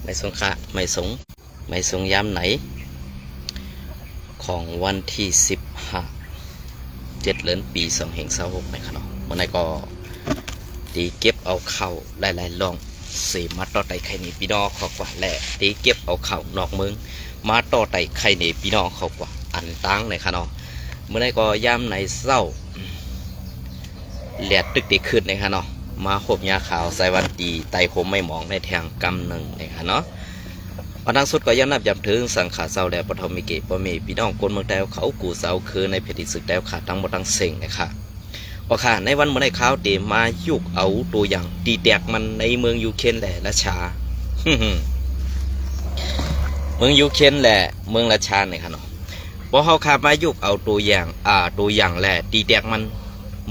ไม่สงค่ะไม่สงยามไหนของวันที่15 7 ปี2526นะครับเนาะเมื่อไหร่ก็ตีเก็บเอาเข่าหลายๆลองเสมาต่อไต่ไข่ในพี่น้องเขากว่าและตีเก็บเอาเข่านอกเมืองมาต่อไต่ไข่ในพี่น้องเขากว่าอันตั้งในค่ะเนาะเมื่อไหร่ก็ยามไหนเศร้าแหลดตึกตีขึ้นในค่ะเนาะมาขบยาขาวใส่วันดีไต่คมไม่มองในแทงกำหนึ่งในค่ะเนาะวันทั้งสุดก็ยังนับย้ำถึงสังขารเศร้าและปฐมิเกปเมพี่น้องคนเมืองแต้วเขากูเศร้าคือในเพดิศึกแต้วขาดทั้งหมดทั้งเซ็งนะคะโอเคในวันเมื่อในข้าวเดมายุกเอาตัวอย่างตีแตกมันในเมืองยูเครนแหละราชา เมืองยูเครนแหละเมืองราชาเนี่ยค่ะเนาะพอเขาขามายุกเอาตัวอย่างแหละตีแตกมัน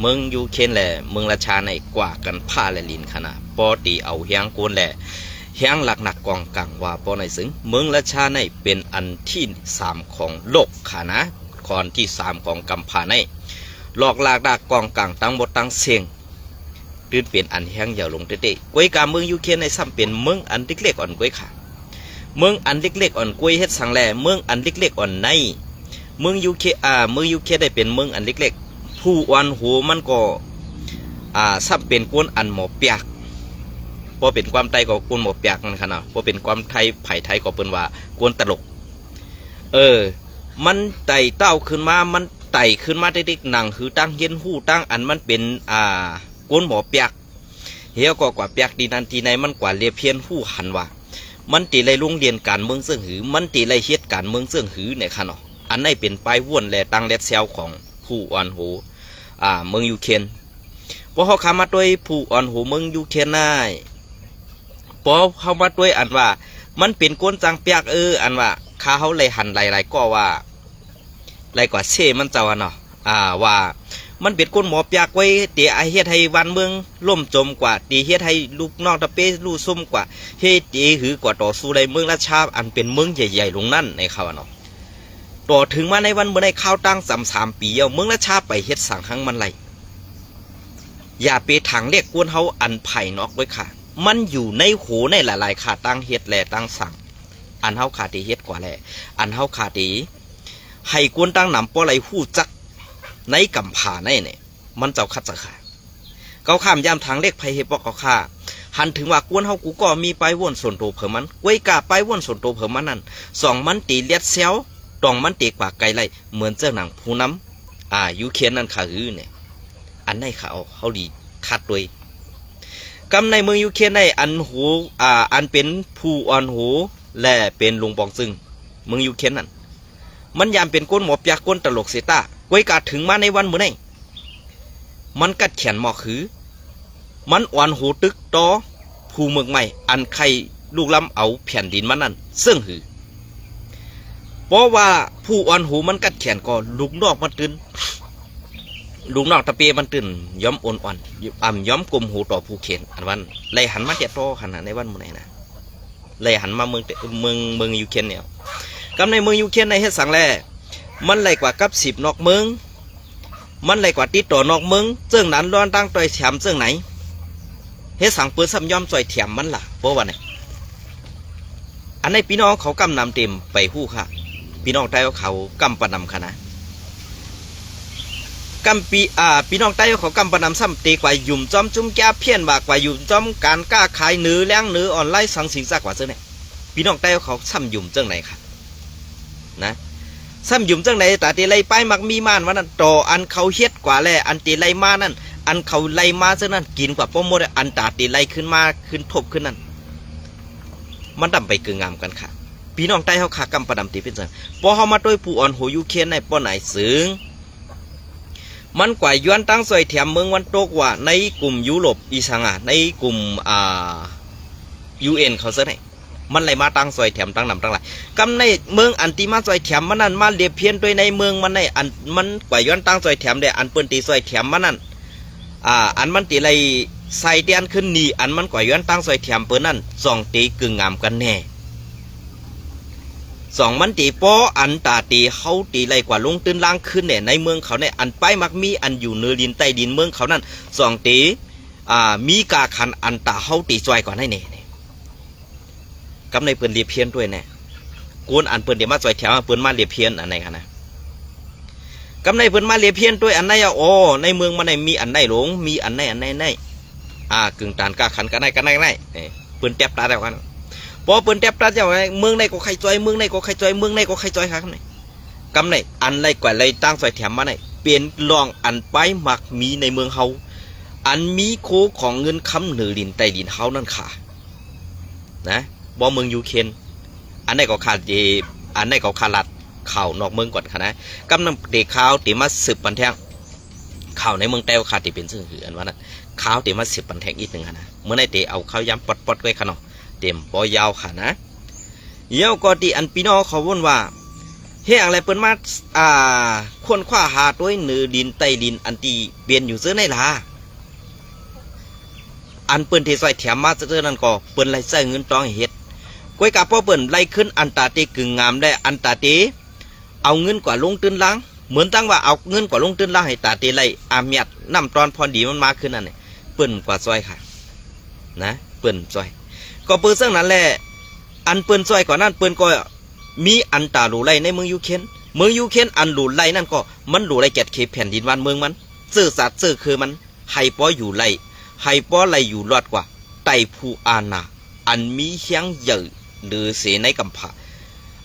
เมืองยูเครนแหละเมืองราชาในกว่ากันผ้าและลินขนาดปอตีเอาเฮียงโกนแหละเฮียงหลักหนักกองกลางว่าปอในซึ่งเมืองราชาในเป็นอันที่3ของโลกค่ะนะคอนที่3ของกัมพาในหลอกลากดากกองกลางตั้งหมดตั้งเสียงตื่นเปลี่ยนอันแห้งอย่าลงเตะกวยกาเมืองยูเครนในซ้ำเป็นเมืองอันเล็กๆอ่อนกวยค่ะเมืองอันเล็กๆอ่อนกวยเฮ็ดสังแลเมืองอันเล็กๆอ่อนในเมืองยูเคได้เป็นเมืองอันเล็กๆผู้อ่อนหูมันก็ซ้ำเป็นกวนอันหมอเปียกพอเป็นความไทยก็กวนหมอเปียกนั่นค่ะเนาะพอเป็นความไทยไผ่ไทยก็เป็นว่ากวนตลกมันไต่เต้าขึ้นมามันไต่ขึ้นมาได้ๆหนังคือตั้งเย็นหู้ตั้งอันมันเป็นกวนหมอเปียกเฮียก็กว่าเปียกดีนันทีในมันกว่าเรียเพียนหู้หันว่ามันตีไรโรงเรียนการเมืองเสื่องหือมันตีไรเฮ็ดการเมืองเสื่องหือเนี่ยค่ะเนาะอันนี้เป็นปลายว่นและตั้งแลดเซลของผู้อ่อนหูเมืองยูเครนพอเขาเข้ามาด้วยผู้อ่อนหูเมืองยูเครนได้พอเข้ามาด้วยอันว่ามันเป็นกวนจังเปียกอันว่าข้าเขาเลยหันหลายๆก็ว่าไรกว่าเช่มันเจ้าเนาะว่ามันเป็นก้นหมอเปียกไว้เตี๋ยเฮ็ดให้วันเมืองล่มจมกว่าตีเฮ็ดให้ลูกนอกตะเป้ลูกซุ่มกว่าเฮ็ดตีหือกว่าต่อสู้ในเมืองราชาอันเป็นเมืองใหญ่ๆลงนั่นในเขาเนาะต่อถึงมาในวันเมื่อได้ข้าวตั้ง3 ปีเมืองราชาไปเฮ็ดสั่งหังมันไรอย่าไปถังเรียกกวนเฮาอันไผ่นอกไว้ค่ะมันอยู่ในโหในหลายๆขาตั้งเฮ็ดแลตั้งสั่งอันเฮาขาตีเฮ็ดกว่าแลอันเฮาขาตีให้กวนตั้งหนำป้อไรหู้จักในกำผาในเนี่ยมันเจ้าคัดจะขาเขาข้ามยามทางเล็กไพเฮปอกเขาฆ่าหันถึงว่ากวนเฮากูก็มีไปว่นส่วนโตเพิ่มมันไว้กาไปว่นส่วนโตเพิ่มมันนั่น2 มันตีเลียดเซลตองมันตีกว่าไกลไรเหมือนเจ้าหนังผู้น้ำยูเคียนนั่นขาเนี่ยอันในเขาดีคัดด้วยกำในเมืองยูเคียนในอันหูอันเป็นผู้อ่อนหูและเป็นลุงปองซึ่งเมืองยูเคียนนั่นมันยามเป็นก้นหมอบยาก้นตลกเสตาไว้กาถึงมาในวันเมื่อไงมันกัดแขนหมอกคือมันอ่อนหูตึกต่อผู้เมืองใหม่อันใครลูกล้ำเอาแผ่นดินมันนั่นซึ่งหือเพราะว่าผู้อ่อนหูมันกัดแขนก็ลูกนอกมันตื่นลูกนอกตะเปียมันตื่นย้อมอ่อนย้อมกลมหูต่อผู้เขียนอันวันเลยหันมาเจ็ดโตขนาดในวันเมื่อไงนะเลยหันมาเมืองยูเครนเนี่ยกำในเมืองยูเครนในเฮ็ดสังแลมันไหลกว่ากับ10 นอกเมืองมันไหลกว่าติดต่อนอกเมืองเจ้งนั้นร้อนตั้งต่อยแถมเจ้งไหนเฮ็ดสังปืนซ้ำย่อมจ่อยแถมมันล่ะเพราะว่าไงอันในพี่น้องเขากำนำเต็มไปหู้ค่ะพี่น้องใต้เขากำปนำค่ะนะกำพี่น้องใต้เขากำปนำซ้ำตีกว่ายุ่มจอมจุ่มแก้เพี้ยนบากกว่ายุ่มจอมการกล้าขายเนื้อแล้งเนื้อออนไลน์สังสิงซากกว่าเจ้าเนี่ยพี่น้องใต้เขาซ้ำยุ่มเจ้งไหนค่ะนะซ้ำยุ่มจังไหนแต่ตีไล่ไปมักมีม่านวันนั้นต่ออันเขาเฮ็ดกว่าแลอันตีไล่มานั่นอันเขาไล่มาเจ้านั้นกินกว่าป้อมดอันตาตีไล่ขึ้นมาขึ้นทบขึ้นนั่นมันดำไปเกืองามกันค่ะพี่น้องใต้เขาขากำประดำตีเป็นจังพอเขามาด้วยผู้อ่อนโหยูเคียนในป้อไหนซึ้งมันกว่าย้อนตั้งซอยแถมเมืองวันโตกว่าในกลุ่มยุโรปอีสานในกลุ่มUN เขาเสนอมันไหลมาตั้งซอยแถมตั้งนำตั้งหลายกำในเมืองอันตีมาซอยแถมมันนั่นมาเรียบเพี้ยนด้วยในเมืองมันในอันมันกว่าย้อนตั้งซอยแถมเดอันเปิ้นตีซอยแถมมันนั่นอันมันตีไรใส่เตียนขึ้นนี่อันมันกว่าย้อนตั้งซอยแถมเปิ้นนั่น2 ตีกึ่งงามกันแน่2 มันตีป้ออันตาตีเขาตีไรกว่าลงตื้นล่างขึ้นเนี่ยในเมืองเขาในอันไปมักมีอันอยู่เนื้อดินใต้ดินเมืองเขานั่น2 ตีมีกาคันอันตาเขาตีจอยกว่าในเนี่ย กำในเปิ้นเรียบเพี้ยนด้วยแน่กวนอันเปิ้นเดี๋ยวมาจอยแถวเปิ้นมาเรียบเพี้ยนอันไหนคะนะกำในเปิ้นมาเรียบเพี้ยนด้วยอันไหนอะโอ้ในเมืองมันไหนมีอันไหนหลงมีอันไหนกึ่งตานกาขันกันไหนเปิ้นแทบตาแล้วกันพอเปิ้นแทบตาเจ้าไงเมืองไหนก็ใครจอยเมืองไหนก็ใครจอยเมืองไหนก็ใครจอยครับนี่กำในอันไรกว่าไรตั้งจอยแถมมาไหนเปลี่ยนลองอันไปหมักมีในเมืองเฮาอันมีโคของเงินคำเหนือดินใต้ดินเฮานั่นค่ะนะบ่เมืองยูเครนอันไหนก็ขาดอันไหนก็ขาดลัดข่าวนอกเมืองก่อนค่ะนะกำนำเด็กข่าวตีมาสืบปันแทงข่าวในเมืองเต้าขาดตีเป็นซึ่งคืออันว่านั้นข่าวตีมาสืบปันแทงอีกหนึ่งค่ะนะเมื่อในเตเอาข้าวย้ำปดไว้ค่ะเนาะเต็มปอยาวค่ะนะเยี่ยวก็ตีอันพี่น้องเขาว่นว่าเฮ้อะไรเปิ้นมาควรคว้าหาตัวเหนือดินใต้ดินอันตีเปลี่ยนอยู่เสื้อในล่ะอันเปิ้นเทใส่แถมมาเสื้อนั่นก็เปิ้นไล่ใส่เงินตองเฮ็ดก้อยกาพ่อเปิ้นไล่ขึ้นอันตาเตกึ่งงามได้อันตาเตเอาเงินกว่าลงตื้นล้างเหมือนตั้งว่าเอาเงินกว่าลงตื้นล้างให้ตาเตไล่อาเมียดน้ำตอนพอดีมันมาขึ้นนั่นนี่เปิ้นกว่าซอยค่ะนะเปิ้นซอยก็เปิ้นซึ่งนั้นแหละอันเปิ้นซอยกว่านั้นเปิ้นก็มีอันตาหลูไล่ในเมืองยูเครนอันหลูไล่นั่นก็มันหลูไล่แกดเขตแผ่นดินวันเมืองมันซื่อสัตย์ซื่อคือมันให้ป้ออยู่ไล่ให้ป้อไล่อยู่รอดกว่าไต่ผู้อาณาอันมีเฮียงใหญ่หรือเสในกัมพา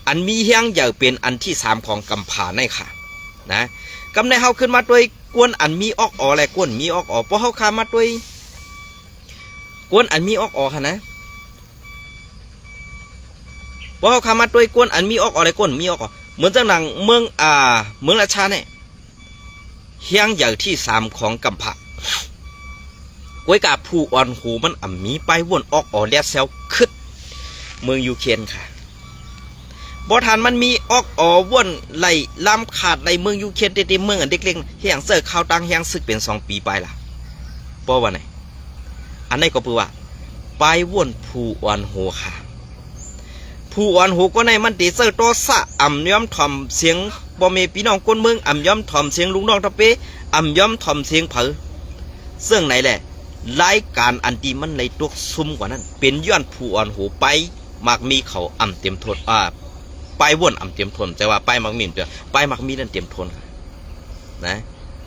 อันมีเฮียงใหญ่เป็นอันที่สามของกัมพาในค่ะนะกำในเฮาขึ้นมาด้วยกวนอันมีออกอและกวนมีออกเพราะเฮาขามาด้วยกวนอันมีออกค่ะนะเพราะเฮาขามาด้วยกวนอันมีออกและกวนมีออกเหมือนจังหนังเมืองราชาเนี่ยเฮียงใหญ่ที่สามของกัมพาก้อยกาผู้อ่อนหูมันอ่ำมีไปวนออกเลียเซลคึดเมืองยูเครนค่ะบ่ทานมันมีออกวนไหลล้ำขาดไหลเมืองยูเครนเต็มเมืองอันเด็กๆเฮียงเสิร์ฟข่าวตังเฮียงซึกเป็น2 ปีไปล่ะป้อว่าไหนอันนี้ก็คือว่าไปวนผู้อ่อนหูค่ะผู้อ่อนหูก็ในมันติเสิร์ฟโตสะอ่ำย้อมถ่อมเสียงบ่มีพี่น้องคนเมืองอ่ำย้อมถ่อมเสียงลุงน้องตะเปอ่ำย้อมถ่อมเสียงเผอซึ่งไหนแหละรายการอันตีมันในตัวซุ่มกว่านั้นเป็นย้อนผู้อ่อนหูไปมักมีเขาอ่ำเต็มทนไปวนอ่ำเต็มทนแต่ว่าไปมักมีเดียวไปมักมีนั่นเต็มทนนะ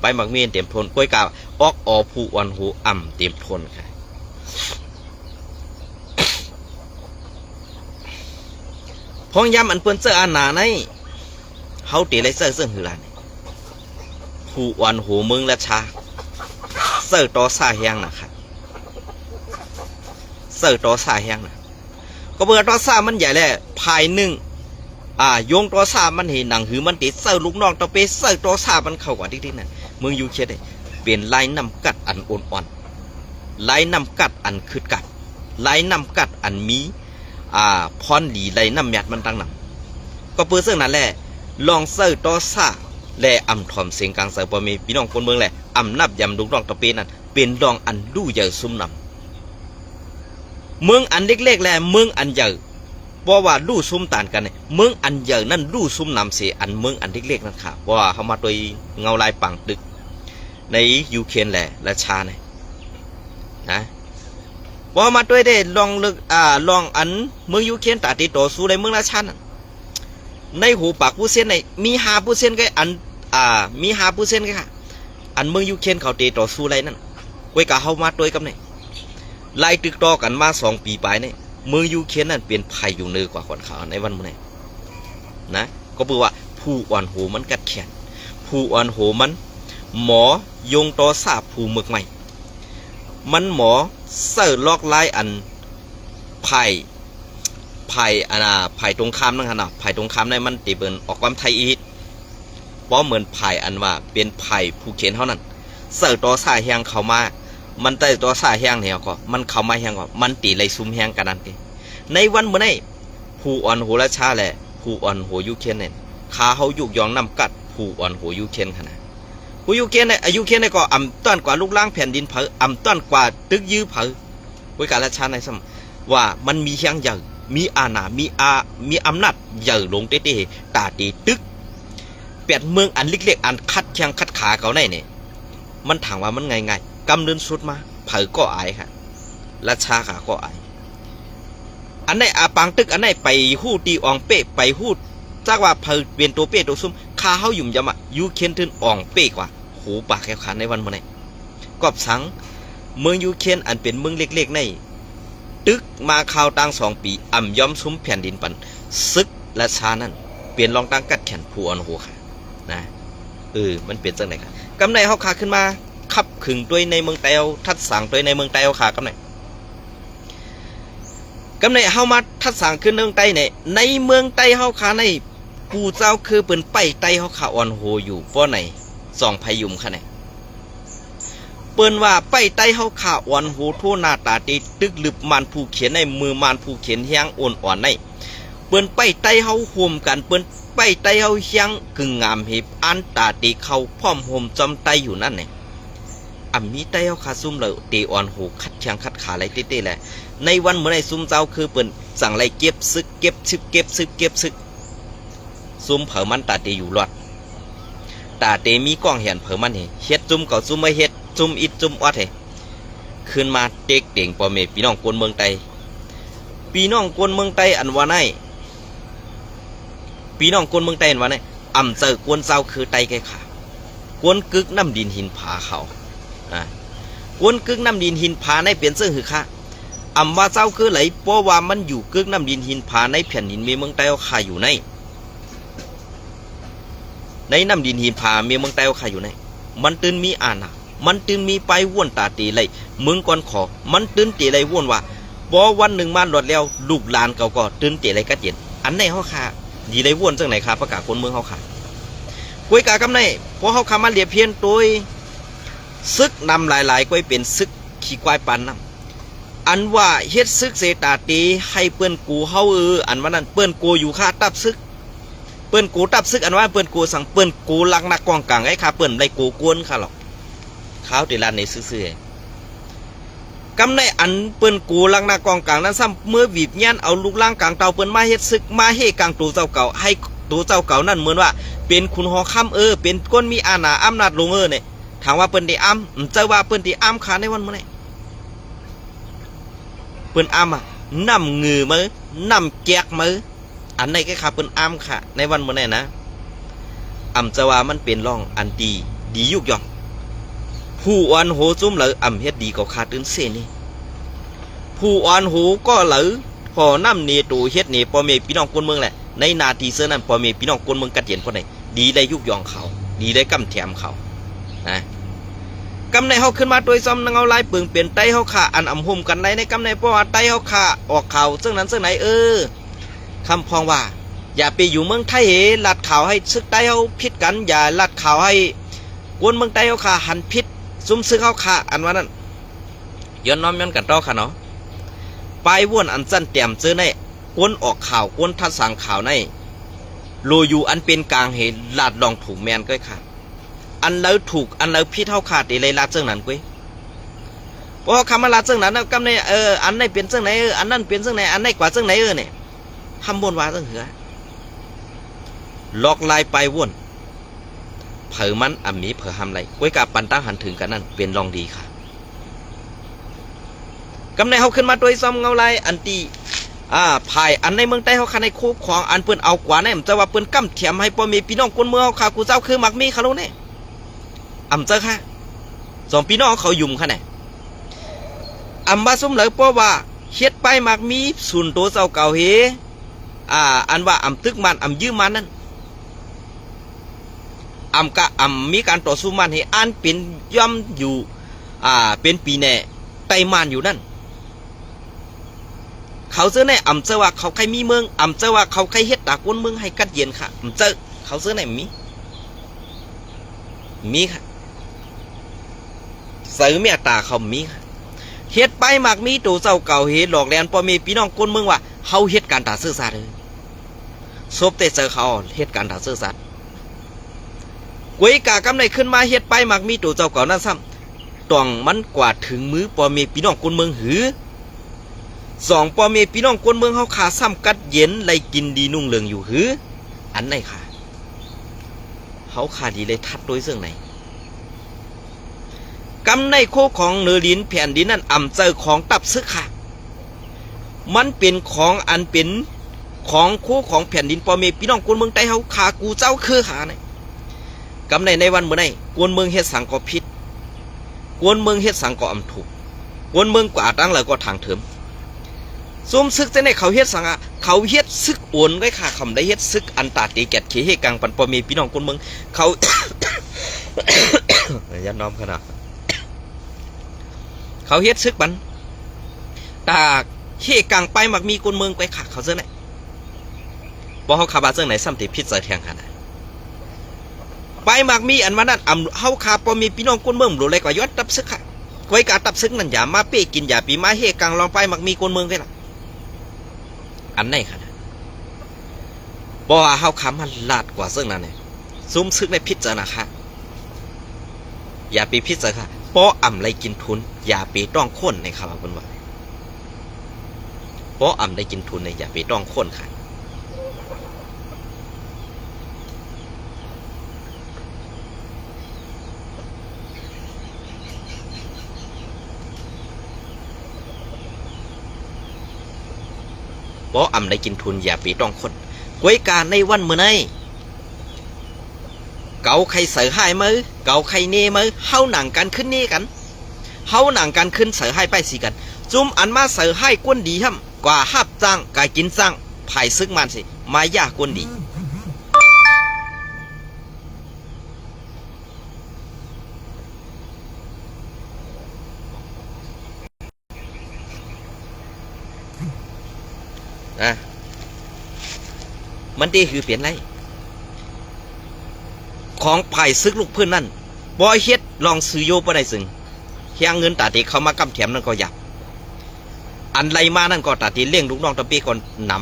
ไปมักมีเต็มทนก้อยกาออกผู้อ่อนหูอ่ำเต็มทนค่ะพองยำอันเปิ้นเสื้ออาหนาในเฮาตีไรเสื้อหือลานผู้อ่อนหูเมืองราชาเสิร์ตอซาแห้งนะครับเสิร์ตอซาแห้งนะก็เบอร์ตอซามันใหญ่แหละภายหนึ่งโยงตอซามันเห็นหนังหือมันติดเสิร์ลูกน้องตอเปเสิร์ตอซามันเข้ากว่าที่นั่นเมืองยูเครนเปลี่ยนลายน้ำกัดอันอ่อนลายน้ำกัดอันคืดกัดลายน้ำกัดอันมีพรหลีลายน้ำหยัดมันตั้งหนังก็เปิดเสื้อนั่นแหละลองเสิร์ตอซาและอ่ำถ่อมเสียงกลางเสือปมีพี่น้องคนเมืองแหละอ่ำนับยำลูกน้องตะเปนั่นเป็นดองอันดูใหญ่ซุ่มนำเมืองอันเล็กๆแหละเมืองอันใหญ่เพราะว่าดูซุ่มต่างกันเนี่ยเมืองอันใหญ่นั่นดูซุ่มนำเสียอันเมืองอันเล็กๆนั่นค่ะเพราะว่าเขามาโดยเงาลายปังตึกในยูเครนแหละและชาเนี่ยนะพอมาด้วยได้ลองลึกลองอันเมืองยูเครนตาติโตสู้ในเมืองราชานั่นในหูปากผู้เส้นในมี5%ก็อันมี5%ก็ค่ะอันเมืองยูเครนเขาเตะต่อสู้ไรนั่นไว้กะเฮามาด้วยกับเนี่ยไล่ตึกต่อกันมา2 ปีไปเนี่ยเมืองยูเครนนั่นเป็นภัยอยู่เหนือกว่าคนเขาในวันมื้อนี้นะก็แปลว่าผู้อ่อนโหมันกัดแขนผู้อ่อนโหมันหมอยงต่อซาผู้มึกใหม่มันหมอเสิร์ลอกไล่อันภัยตรงข้ามนั่นขนาดภัยตรงข้ามในมันตีเบินออกความไทยอีกเพราะเหมือนภัยอันว่าเป็นภัยผู้เขียนเท่านั้นเสิร์ต่อสายแหงเข้ามามันแต่ต่อสายแหงเนี่ยก็มันเข้ามาแหงก็มันตีไรซุ่มแหงกันนั่นเองในวันเมื่อไหร่ผู้อ่อนโหราชาแหละผู้อ่อนโหยูเครนเนี่ยขาเขายุกยองนำกัดผู้อ่อนโหยูเครนขนาดผู้ยูเครนเนี่ยยูเครนเนี่ยก็อ่ำต้อนกว่าลูกล่างแผ่นดินเผออ่ำต้อนกว่าตึกยื้อเผอวิการราชาในสมว่ามันมีแหงใหญ่มีอาณามีอำนาจใหญ่ลงเต้ตาตีตึกเปลี่ยนเมืองอันเล็กๆอันคัดแข้งคัดขาเขาในเนี่ยมันถามว่ามันไงกำเนินสุดมาเผยก็อายค่ะราชาขาก็อาย อันไหนอาปังตึกอันไหนไปหู้ตีอ่องเป๊ะไปหู้จากว่าเพอเปลี่ยนตัวเป๊ะตัวซุ่มข้าเฮาหยุ่มยำอะยูเคนทึนอ่องเป๊ะกว่าโหปากแขวขาในวันมื้อไหนกอบสังเมืองยูเคนอันเป็นเมืองเล็กๆในตึกมาข่าวตั้ง2 ปีอ่ำย้อมซุ้มแผ่นดินปันซึกและชานั่นเปลี่ยนรองตั้งกัดแขนผู้อ่อนหัวค่ะนะมันเปลี่ยนจังไหนครับกำไรเฮาขาขึ้นมาขับขึงด้วยในเมืองไต้เอาทัดสั่งด้วยในเมืองไต้เอาขากำไรเฮามาทัดสั่งขึ้นเมืองไต้เนี่ยในเมืองไต้เฮาขาในปู่เจ้าคือเปิ้นไปไต้เฮาขาอ่อนโหอยู่เพราะไหน2พยุมค่ะเนี่ยเปิ้นว่าไปไต้เฮาขาอ่อนโหโทหน้าตาตีตึกลึบมันผู้เขียนในมือมันผู้เขียนเฮียงอ่อนๆในเปิ้นไปไต้เฮาห่มกันเปิ้นไปไต้เฮาเฮียงกึ่งงามเห็บอันตาตีเข้าพร้อมห่มจอมไต้อยู่นั่นเนี่ยมีไต้เฮาขาซุ่มเลยตีอ่อนโหคัดเชียงคัดขาไหลเต้ๆแหละในวันเมื่อในซุ่มเจ้าคือเปิ้นสั่งไหลเก็บซึกเก็บซึกซุ่มเผอมันตาตีอยู่รอดตาเตมีกล้องเห็นเผอมันเฮ็ดจุ่มก็จุ่มไม่เฮ็ดจุ่มอิดจุ่มอดขึ้นมาเต็กเต่งปอเมพี่น้องคนเมืองไต้พี่น้องคนเมืองไต้อันว่าไหนพี่น้องคนเมืองไต้อันว่าไหนอ่ำเจอกวนเจ้าคือไต้แก่ขากวนกึกน้ำดินหินผาเขากวนกึกน้ำดินหินผาในเปลี่ยนเสื้อหือค่ะอ่ำว่าเจ้าคือไหลเพราะว่ามันอยู่กึกน้ำดินหินผาในแผ่นดินเมืองไต้เอาขาอยู่ในน้ำดินหินผาเมืองไต้เอาขาอยู่ในมันตื่นมีอาณามันตื่นมีไปว่วนตาตีเลยเมืองก่อนขอมันตื่นตีเลยว่วนว่าพอวันหนึ่งมาหลดแล้วลูกหลานเก่าก็ตื่นตีเลยก็เตียนอันไหนเขาขาดีเลยว่วนจังไหนขาประกาศคนเมืองเขาขากุยกากำไหนพอเขาขามาเลียเพียนตัวซึกนำหลายๆกุยเป็นซึกขี้ควายปันน้ำอันว่าเฮ็ดซึกเสตาตีให้เปิ้นกูเฮาอันว่านั้นเปิ้นกูอยู่ค่าตับซึกเปิ้นกูตับซึกอันว่าเปิ้นกูสั่งเปิ้นกูลักนักกองกลางไอ้ขาเปิ้นได้กูกวนค่ะหรอกข้าวตีลานในซื่อๆกำในอันเปิ้นกูลังหน้ากองกลางนั้นซ้ำเมื่อวีบยันเอาลูกล่างกลางเตาเปิ้นมาเฮ็ดซึกมาเฮกลางตัวเจ้าเก่าให้ตัวเจ้าเก่านั่นเหมือนว่าเป็นคุณหอค่ำเป็นก้นมีอาณาอำนาจลงเนี่ยถามว่าเปิ้นได้อ้ำเจ้าว่าเปิ้นได้อ้ำขาในวันเมื่อไหร่เปิ้นอ้ำน้ำเงือมือน้ำแจกมืออันไหนก็ขาเปิ้นอ้ำค่ะในวันเมื่อไหร่นะเจ้าว่ามันเป็นร่องอันดียุกย่องผู้อ่อนโหจุ้มเหลือเฮ็ดดีก็ขาดตื่นเสนี่ผู้อ่อนโหก็เหลือพอน้ำเนตูเฮ็ดเนปอเมพี่น้องคนเมืองแหละในนาทีเสื้อนั้นปอเมพี่น้องคนเมืองกัดเย็นคนไหนดีได้ยุกยองเขาดีได้กำแถมเขานะกำในเขาขึ้นมาโดยซ้ำนังเอาลายเปลืองเปลี่ยนไตเขาขาอันห่มกันไรในกำในเพราะว่าไตเขาขาออกข่าวซึ่งนั้นซึ่งไหนคำพองว่าอย่าไปอยู่เมืองไทยลัดข่าวให้ซึกไตเขาพิดกันอย่าลัดข่าวให้กวนเมืองไตเขาขาหันพิษซุ่มซึกเขาขาอันว่านั้นย้อนน้อมย้อนกันต่อค่ะเนาะปลายว่นอันสั้นเตี่ยมเจอในกวนออกข่าวกวนทัดสั่งข่าวในโลยูอันเป็นกลางเหตุลาดลองถูกแมนก็ค่ะอันแล้วถูกอันแล้วพี่เท่าขาดเลยลาดเจ้านั้นกุ้ยเพราะคำว่าลาดเจ้านั้นกำในอันไหนเป็นเจ้าไหนอันนั้นเป็นเจ้าไหนอันไหนกว่าเจ้าไหนเนี่ยทำบนว่าเจ้าเหือลอกลายไปว่นเผอมันมีเผอทำไรกุ้ยกับปันตั้งหันถึงกันนั่นเป็นลองดีค่ะกำในเขาขึ้นมาโดยซ้ำเงาลายอันตีภายอันในเมืองใต้เขาคันในคู่ของอันเปิ้นเอากว่าเนี่ยจะว่าเปิ้นกำเถียมให้พ่อมีพี่น้องคนเมืองเขาขากูเจ้าคือมักมีเขาโลเนี่ยเจอค่ะสองพี่น้องเขายุ่มค่ะเนี่ยมาสมเลยเพราะว่าเฮ็ดไปมักมีส่วนตัวเจ้าเก่าเฮอันว่าตึกมันยืมมันนั่นมีการต่อสู้มันให้อันเป็นย่อมอยู่เป็นปีแน่ไต้มันอยู่นั่นเขาเจอในเจอว่าเขาใครมีเมืองเจอว่าเขาใครเฮ็ดตากวนเมืองให้กัดเย็นค่ะเจอเขาเจอในมีค่ะเสือเมียตาเขามีค่ะเฮ็ดไปมากมีตัวเจ้าเก่าเฮ็ดหลอกแลนพอมีพี่น้องคนเมืองว่าเขาเฮ็ดการตาซื่อสัตย์เลยซบแต่เจอเขาเฮ็ดการตาซื่อสัตย์กุ้ยกากำในขึ้นมาเฮ็ดไปมากมีตัวเจ้าเก่านั่นซ้ำต้องมันกว่าถึงมือพอมีพี่น้องคนเมืองหือสองปอเมพี่น้องคนเมืองเขาขาซ้ำกัดเย็นไล่กินดีนุ่งเหลืองอยู่หืออันไหนค่ะเขาขาดีเลยทัดโดยเสื่องไหนกำในโคของเนื้อลิ้นแผ่นดินนั่นเจอของตับซึกค่ะ มันเป็นของอันเป็นของคู่ของแผ่นดินปอเมพี่น้องกวนเมืองใต้เฮาขากูเจ้าคือขาเนี่ยกำในวันเมื่อไหร่กวนเมืองเฮ็ดสังก็ผิดกวนเมืองเฮ็ดสังก็อำถูกกวนเมืองกว่าตั้งแล้วก็ทางเถิมซุ่มซึกจะในเขาเฮ็ดสังอ่ะเขาเฮ็ดซึกโอนไว้ค่ะคำได้เฮ็ดซึกอันตาตีแกดเขเฮกังปันปอเมพี่น้องกวนเมืองเขา ยันน้อมขนาดเขาเฮ็ดซึกบันตาเฮกังไปมักมีกวนเมืองไปค่ะเขาเจ้าไหนบ่เขาขาบาเจ้าไหนซ้ำติพิษใจแทงขนาดไปมักมีอันมานั่นเฮาขาปอมีพี่น้องกวนเมืองรู้เลยกว่ายอดตับซึกค่ะไว้กาตับซึกนั่นอย่ามาเป้กินอย่าปีมาเฮกังลองไปมักมีกวนเมืองไปล่ะอันไหนขนาดบ่เฮาขามันลาดกว่าซึ่งนั่นเนี่ยซุ่มซึกในพิษเจนะคะอย่าไปพิษเจค่ะป้ออ่ำไรกินทุนอย่าไปต้องค้นในคำว่าคุณว่าป้ออ่ำไรกินทุนในอย่าไปต้องค้นค่ะป้ออ่ำไรกินทุนอย่าไปต้องค้นกวยการในวันเมื่อไงเกาใครเสือหายมือเกาใครเนมือเฮาหนังกันขึ้นนี่กันเฮาหนังกันขึ้นเสือหายไปสิกันจุ่มอันมาเสือหายกวนดีห้ำกว่าฮับจ้างกายกินจ้างภายซึกมันสิมายากวนดีนะมันดีคือเปลี่ยนไรของภายซึกลูกเพื่อนนั่นบ่เฮ็ดลองซื้อโยบ่ได้ซึ่งเฮียเงินตาตีเขามากำแถมนั่นก็อยากอันไรมานั่นก็ตาตีเลี้ยงลูกน้องตะปีก่อนน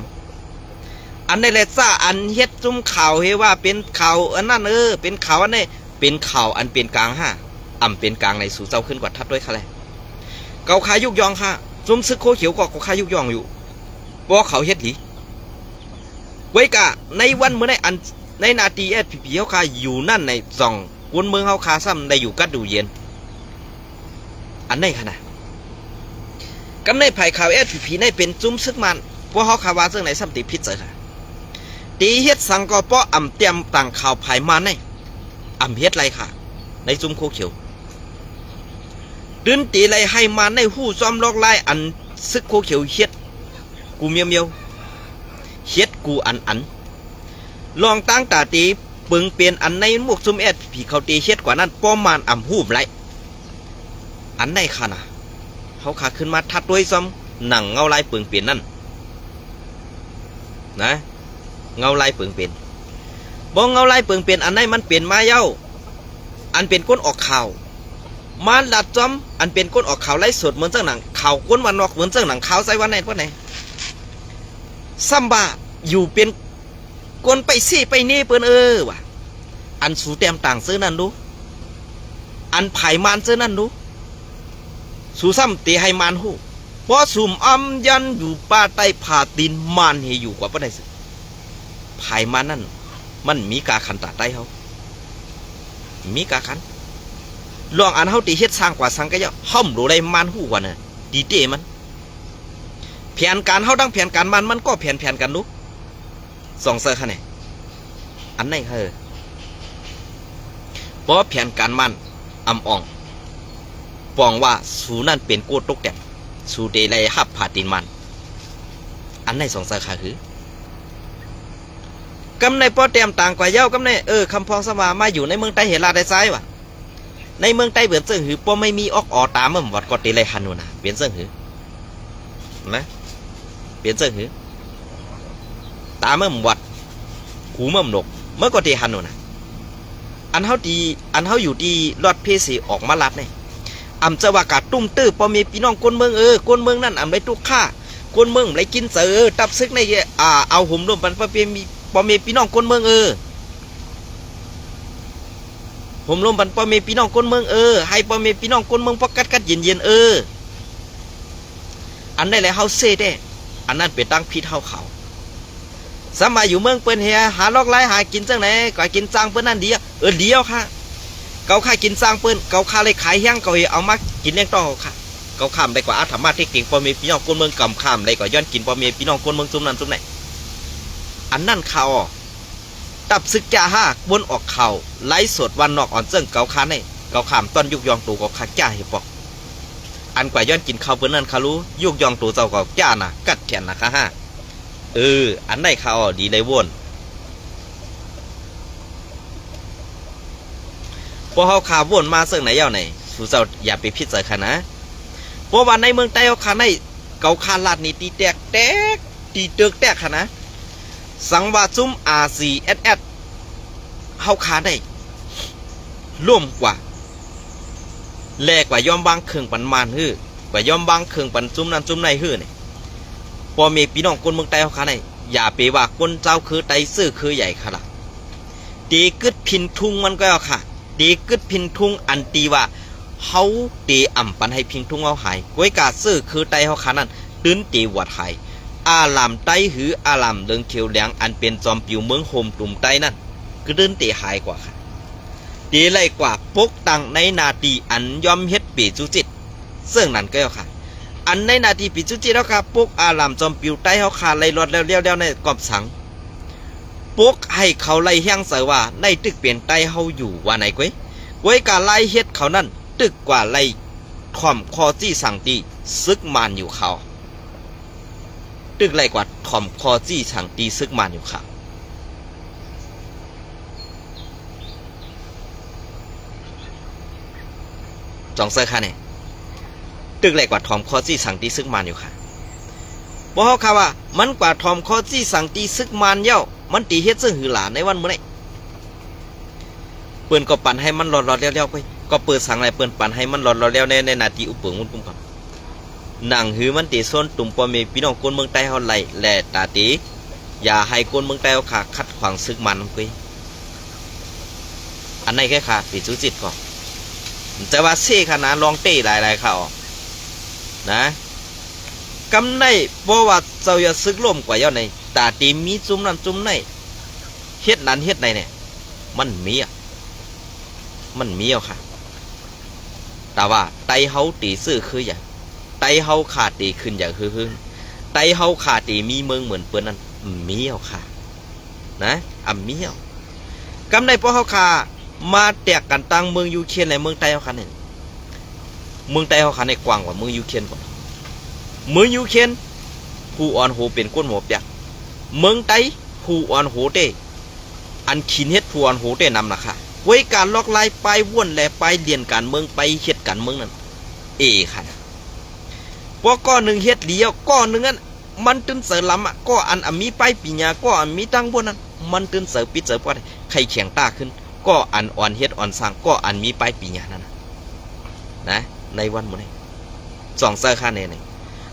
ำอันในแหละซ่าอันเฮ็ดจุ่มข่าวเฮว่าเป็นข่าวอันนั้นเป็นข่าวอันนี้เป็นข่าวอันเป็นกลางห้าเป็นกลางในสู่เจ้าขึ้นกว่าทัดด้วยค่ะแหละเกาขายยุกยองค่ะจุ่มซึกโคเขียวก็ขายยุกยองอยู่บ่เขาเฮ็ดหลีไว้กะในวันเมื่อในอันในนาทีSPPเขาคาอยู่นั่นในส่องกวนเมืองเขาคาซ้ำได้อยู่กัดดูเย็นอันไหนขนาดกำในไผ่ข่าวSPPในเป็นจุ้มซึกมันพวกเขาคาว่าเรื่องไหนซ้ำติพิษเจอค่ะตีเฮ็ดสังกอป้อเตรียมต่างข่าวไผ่มาในเฮ็ดไรค่ะในจุ้มโคเขียวดึนตีไรให้มาในหู้ซ้อมลอกไล่อันซึกโคเขียวเฮ็ดกูเมียวเฮ็ดกูอันลองตั้งตาตีปึงเปลี่ยนอันในหมวกซุ่มSPPเขาตีเฮ็ดกว่านั้นป้อมมานหูบไรอันไหนค่ะนะเขาขาขึ้นมาทัดด้วยซ้ำหนังเงาลายปึงเปลี่ยนนั่นนะเงาลายปึงเปลี่ยนบ่เงาลายปึงเปลี่ยนอันไหนมันเปลี่ยนมาเย้าอันเป็นก้นออกข่าวมันดัดจอมอันเป็นก้นออกข่าวไล่สดเหมือนเจ้าหนังข่าวก้นวันนอกเหมือนเจ้าหนังข่าวใส่วันไหนพวกไหนซัมบาอยู่เป็นก้นไปซี่ไปนี่เปิ้นว่ะอันสูเต็มต่างซื้อนั่นดูอันไผ่มันซื้อนั่นดูสูซ้ำตีให้มันหูเพราะสุ่มอ้ำยันอยู่ป้าใต้ผาดินมันเฮอยู่กว่าปะไหนสิไผ่มันนั่นมันมีกาขันตาใต้เขามีกาขันลองอันเขาตีเฮ็ดสร้างกว่าสังกะยะห้อมรู้ได้มันหูกว่าน่ะดีเต้มันแผนการเขาดังแผนการมันก็แผนกันดูสองเซอร์ค่ะเนี่ยอันไหนเพราะแผนการมันอ่องปองว่าสูนั่นเป็นโกตกแต่สูเดลัยหับผาดินมันอันไหนสองสาขาคือกำในป้อเตรียมต่างกว่าเย้ากำในคำพองสมามาอยู่ในเมืองใต้เฮลาได้ซ้ายวะในเมืองใต้เบียนเซิงหือป้อไม่มีออกตามเมื่อวัดกอเดลัยฮันนูนะเบียนเซิงหือนะเบียนเซิงหือตามเมื่อวัดหูเมื่อหนกเมื่อกอเดฮันนูนะอันเขาอยู่ดีรอดเพสีออกมาลัดเนี่ยจะว่ากาตุ้มตื้อพอมีพี่น้องคนเมืองคนเมืองนั่นได้ทุกข้าคนเมืองไรกินเสือตับซึกในเอาหุ่มรวมปันพอมีพี่น้องคนเมืองหุ่มรวมปันพอมีพี่น้องคนเมืองให้พอมีพี่น้องคนเมืองพอกัดเย็นอันได้แล้วเฮาเซ่ได้อันนั้นเป็นตั้งพิษเฮาเขาสมัยอยู่เมืองเปิ้นเฮียหาลอกไล่หากินจังไหนก็กินจางเปิ้นนั่นเดียวเดียวค่ะเกาค่ากินสร้างเปิ้นเกาค่าเลยขายแห้งเกาเอามากินเลี้ยงต่อค่ะ เขาข้ามได้กว่าอาธรรมะที่เก่งปอมีพี่น้องคนเมืองกำข้ามได้กว่าย้อนกินปอมีพี่น้องคนเมืองซุ่มนั้นซุ่มไหนอันนั่นข่าวตับศึกจ่าห้าบนออกข่าวไล่สดวันนอกอ่อนเซิงเกาคานให้เกาขามต้นยุกยองตูก็คักจ่าเห็บปอกอันกว่าย้อนกินข้าวเปิ้นนั่นขารู้ยุกยองตูเจ้าก็จ่าน่ะกัดแขนนะคะห้าอันได้ข่าวดีเลยวนพอเขาข่าววนมาเซิงไหนเย้าไหนสู่เจ้าอย่าไปพิจารณาเพราะว่าในเมืองใต้เขาขาในเกาคาลาดนี่ตีแตกตีเตือกแตกขนาดสังวาซุ่ม RCSS เฮาขาได้ร่วมกว่าแลกว่ายอมบางเครื่องปันมานฮื้อกว่ายอมบางเครื่องปันจุ่มนั้นจุ่มในฮื้อนี่พอมีพี่น้องคนเมืองใต้เฮาขาได้อย่าไปว่าคนเจ้าคือไตซื่อคือใหญ่ค่ะล่ะตีกึดพินทุงมันก็เอาค่ะตีกึดพินทุงอันตีว่าเฮาตีอ่ำปันให้พิงทุงเอาหายก้วยกาซื่อคือไตเฮาขานั้นตื้นตีวัดหายอาลามไตหืออาลามเดิงเขียวแดงอันเป็นจอมปิวเมืองโฮมตุ่มไตนั่นคือตื้นตีหายกว่าค่ะตีไล่กว่าปกตังในนาทีอันยอมเฮ็ดปีจุจิตซึ่งนั่นก็ค่ะอันในนาทีปีจุจิตแล้วค่ะปกอาลามจอมปิวไตเฮาขาไล่รอดแล้วในกอบสังปกให้เขาไล่เฮียงเสว่าในตึกเปลี่ยนไตเฮาอยู่ว่าไหนก้วยกาไล่เฮ็ดเขานั่นตึกกว่าไล่ถ่อมคอจี้สั่งตีซึกมานอยู่เขาตึกไล่กว่าถ่อมคอจี้สั่งตีซึกมานอยู่เขาจองเซอร์ค่ะเนี่ยตึกไล่กว่าถ่อมคอจี้สั่งตีซึกมานอยู่ค่ะบอกเขาค่ะว่ามันกว่าถ่อมคอจี้สั่งตีซึกมานเย้ามันตีเฮ็ดซึ่งหือหลาในวันเมื่อไหร่เปิ้นก็ปั่นให้มันหลอดๆเลี้ยวๆไปก็เปิดสั่งอะไรเปิ้นปั่นให้มันหลอดๆแล้วในนาทีอุปเปิงมุนกุมกับหนังหือมันตีส้นตุ่มปอมีพี่น้องคนเมืองใต้เฮาไหลแหล่ตาตีอย่าให้คนเมืองใต้เฮาขาขัดขวางซึกมันกุยอันไหนแค่ขาปีจุจิตก่อนแต่ว่าเซ่ขนาดลองเต้หลายๆเขานะกำในบ่ว่าเจ้าอย่าซึกล่มกว่าเย้าในตาตีมีจุ่มนั้นจุ่มในเฮ็ดนั้นเฮ็ดในเนี่ยมันมีค่ะแต่ว่าไตเฮาตีซื่อคืออย่างไตเฮาขาดตีขึ้นอย่างฮึ่งไตเฮาขาดตีมีเมืองเหมือนเปิ้นนั้นมีเอาค่ะนะมีเอากำในพวกเฮาขามาแตกกันตั้งเมืองยูเครนในเมืองไตเฮาขาเนี่ยเมืองไตเฮาขาในกว้างกว่าเมืองยูเครนกว่าเมืองยูเครนผู้อ่อนโหเป็นก้นหัวเปียกเมืองไตผู้อ่อนโหเตอันขินเฮ็ดผู้อ่อนโหเตนำนะคะไว้การล็อกไล่ไปว่นแลไปเรียนการเมืองไปเฮ็ดการเมืองนั่นค่ะพอก้อนหนึ่งเฮ็ดเลี้ยวก้อนหนึ่งนั้นมันตื่นเสือลำก็อันมีไปปีญาก็อันมีตั้งบนนั้นมันตื่นเสือปิดเสือพอได้ไข่แข็งตาขึ้นก็อันอ่อนเฮ็ดอ่อนสร้างก็อันมีไปปีญานั่นนะในวันมื้อนี้สองเสือค่าแน่นี่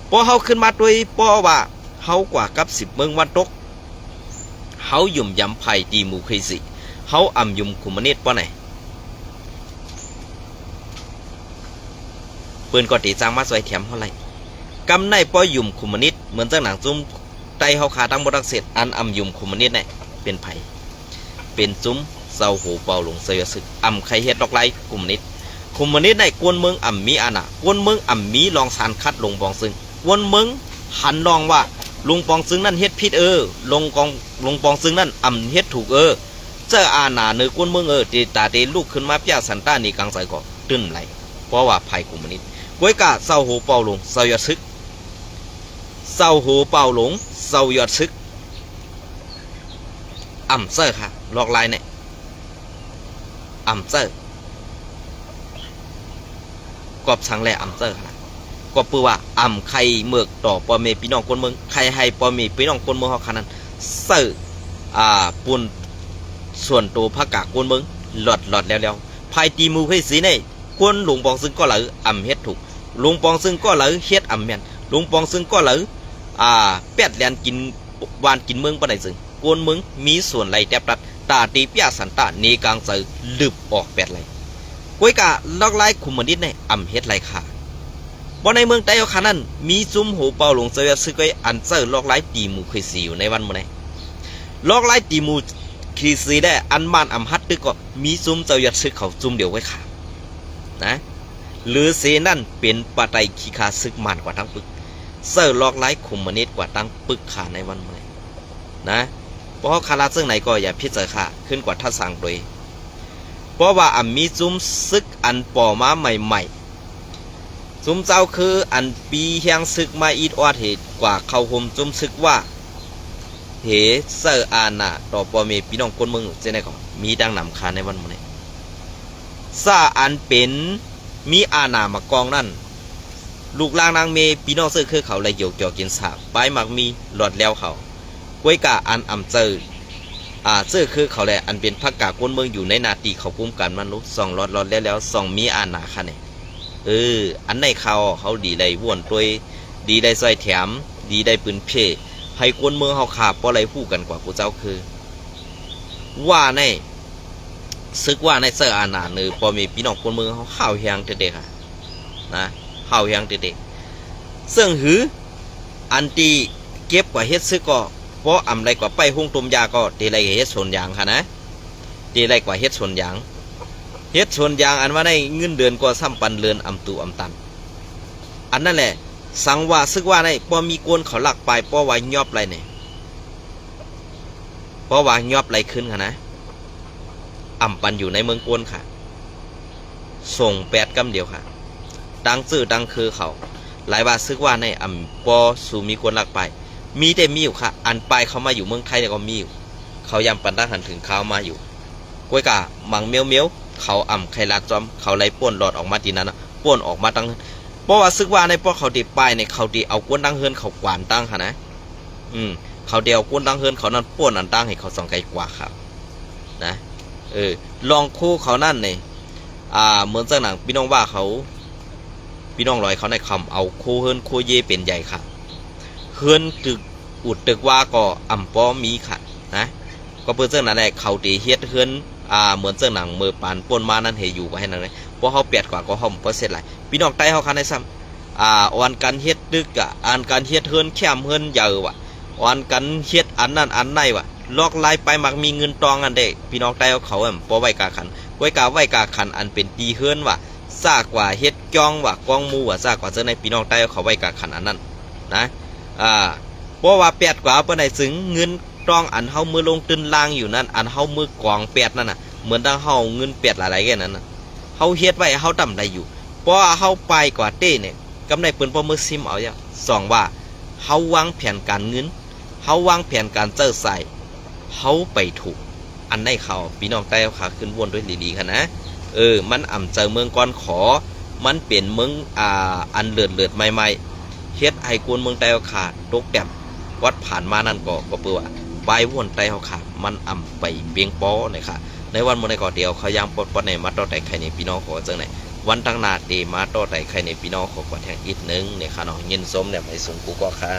พอเฮาขึ้นมาด้วยเพราะว่าเฮากว่ากับ10เมืองวันตกเฮายุ่มยำไผ่ตีหมู่เคสิเฮาอ่ำยุ่มคุมเนตป้อไหนปืนก็ตีจางมาสวยแถมเท่าไรกำในป้อยุ่มคุมนิตเหมือนเจ้าหนังจุ้มไตเฮาขาตั้งบรักเสร็จอันอ่ำยุ่มคุมนิตเนี่ยเป็นไผ่เป็นจุ้มเศร้าหูเป่าหลงเสียสึกอ่ำใครเฮ็ดดอกไล่คุมนิตในกวนเมืองอ่ำมีอาณากวนเมืองอ่ำมีลองสารคัดลงปองซึ่งกวนเมืองหันลองว่าลุงปองซึ่งนั่นเฮ็ดผิดลงปองซึ่งนั่นอ่ำเฮ็ดถูกเจ้าอาณาเนื้อกวนเมืองตีตาตีลูกขึ้นมาเปียสันต้านี่กลางใส่ก่อตื้นไหลเพราะว่าภัยคุมนิตก้วยกาเศร้าหูเป่าหลงเศร้ายอดซึกเศร้าหูเป่าหลงเศร้ายอดซึกอ่ำเซอร์ค่ะลอกลายเนี่ยอ่ำเซอร์กอบสังแลอ่ำเซอร์ค่ะก็ปือว่าอ่ำใครเมือกต่อปอเมพี่น้องคนเมืองใครให้ปอเมพี่น้องคนเมืองเขาขนาดเซอร์ปุ่นส่วนตัวพักกากวนเมืองหลอดแล้วภายตีมูให้สีในกวนหลวงปองซึ่งก็เหลืออ่ำเฮ็ดถูกหลวงปองซึ่งก็เหลือเฮ็ดอ่ำแม่นหลวงปองซึ่งก็เหลือเป็ดแลนกินวานกินเมืองปานใดซึ่งกวนเมืองมีส่วนไหลแตบตัดตาตีเปียสันตาเนกลางใส่ลึบออกเป็ดไหลก้วยกะลอกไล่คุมมันนิดในอ่ำเฮ็ดไหลขาบ่ในเมืองใต้เอาขานั้นมีซุ้มหูเป่าหลงเสียซึกไว้อันเซอร์ลอกไล่ตีมูเคยสีอยู่ในวันมื้อนี้ลอกไล่ตีมูคีซีได้อันบ้านอำฮัดตึกก็มีซุ้มเจ้ายัดซึกเขาซุ้มเดียวไว้ขานะ หรือเสนั่นเป็นปัจจัยขี้ขาซึกมันกว่าทั้งปึกเซอร์ลอกไล่คุมมนิดกว่าตั้งปึกขาในวันเมื่อนะเพราะคาราซึ่งไหนก็อย่าพิจารณาขึ้นกว่าท่าสั่งโดยเพราะว่ามีจุ้มซึกอันป่อมาใหม่ๆจุ้มเจ้าคืออันปีแห่งซึกมาอีดอดเหตุกว่าเขาห่มจุ้มซึกว่าเหเซอร์อาณาต่อปอเมพี่น้องคนเมืองเจนได้ก่อนมีดังนำคาในวันเมื่อซาอันเป็นมีอาณามากองนั่นลูกลางนางเมพี่น้องเสื้อคือเขาเลยโยกเกี่ยวกินสาบไปมักมีหลอดแล้วเขากวยกาอันอ่ำเจอเสื้อคือเขาแหละอันเป็นพักกากวนเมืองอยู่ในนาตีเขากุมกันมันรู้ส่องหลอดแล้วส่องมีอาณาค่ะเนี่ยอันในเขาดีได้ว่วนตัวดีได้ซอยแถมดีได้ปืนเพให้กวนเมืองเขาขาบเพราะอะไรพูดกันกว่ากูเจ้าคือว่าในซึกว่าในเสื้ออาณาเนื้อพอมีพี่น้องกวนเมืองเขาข้าวเฮียงเด็กๆค่ะนะข้าวเฮียงเด็กๆซึ่งหืออันตีเก็บกว่าเฮ็ดซึกก็เพราะอำไรกว่าไปห้องต้มยาก็ตีไรเฮ็ดสวนยางค่ะนะตีไรกว่าเฮ็ดสวนยางอันว่าได้เงินเดือนก็ซ้ำปันเรือนอำตูอำตันอันนั่นแหละสังว่าซึกว่าในพอมีกวนเขาหลักไปเพราะว่ายอบไรเนี่ยเพราะว่ายอบไรขึ้นค่ะนะอำปันอยู่ในเมืองกวนค่ะส่ง8 กำเดียวค่ะดังซื่อดังคือเขาหลายว่าซึกว่าในอำปอสู่มีกวนหลักไปมีแต่มีอยู่ค่ะอันไปเขามาอยู่เมืองไทยเนี่ยก็มีอยู่เขายำปันตั้งหันถึงเขามาอยู่กวยกะมังเมียวเขาไข่ลาดจอมเขาไล่ป่วนหลอดออกมาทีนั้นนะป่วนออกมาตั้งเพราะว่าซึกว่าในพวกเขาดีไปในเขาดีเอากวนตั้งเฮินเขากวานตั้งค่ะนะเขาเดียวกวนตั้งเฮินเขานั้นป่วนอันตั้งให้เขาส่องไกลกว่าครับนะลองคู่เขานั่นเนี่ยเหมือนเจ้าหนังพี่น้องว่าเขาพี่น้องลอยเขาในคำเอาโคเฮินโคเยเป็นใหญ่ค่ะเฮินตึกอุดตึกว่าก็ปอมีค่ะนะก็เพื่อเจ้าหนังในเขาตีเฮ็ดเฮินเหมือนเจ้าหนังมือปานป่นมานั่นเหอยู่ก็ให้นั่นเลยเพราะเขาเปียดกว่าก็เขาเปอร์เซ็นต์ไรพี่น้องใต้เขาคันในซ้ำอ่อนกันเฮ็ดตึกอ่านการเฮ็ดเฮินแคมเฮินเยอะว่ะอ่อนกันเฮ็ดอันนั้นอันไหนว่ะลอกไล่ไปมักมีเงินตองอันเด็กพี่น้องใต้เขาพอไว้กาขันไว้กาขันอันเป็นตีเฮินว่ะซากกว่าเฮ็ดจ้องว่ะกองมูว่ะซากกว่าเจ้าในพี่น้องใต้เขาไว้กาขันอันนั้นนะเพราะว่า8 กว่าปานใดถึงเงินตองอันเฮามือลงตึนล่างอยู่นั่นอันเฮามือกอง8นั่นน่ะเหมือนดังเฮาเงิน8หลายๆแค่นั้นน่ะเฮาเฮ็ดไว้เฮาทำได้อยู่เพราะเฮาไปกว่าเต้เนี่ยกำไรเปิ้นบ่มือซิมเอาอย่าง2ว่าเฮาวางแผนการเงินเฮาวางแผนการเจ้าใส่เฮาไปถูกอันได้เขาพี่น้องใต้เขาขึ้นวนด้วยดีๆค่ะนะมันเจอเมืองก่อนขอมันเปลี่ยนเมืองอันเลือดใหม่ๆเฮ็ดให้กวนเมืองใต้ขาดตกแดบวัดผ่านมานั่นก็เปื่อใบวนใต้เขาขาดมันไปเบียงป้อเลยค่ะในวันมื้อในก่อเดียวเขายังปดในมาต่อแต่ใครในพี่น้องขอจังไหนวันตั้งนาเดมาต่อแต่ใครในพี่น้องขอกว่าแทงอีกนึงเนี่ยค่ะเนาะเย็นส้มเนี่ยไปส่งกูก็ค่ะ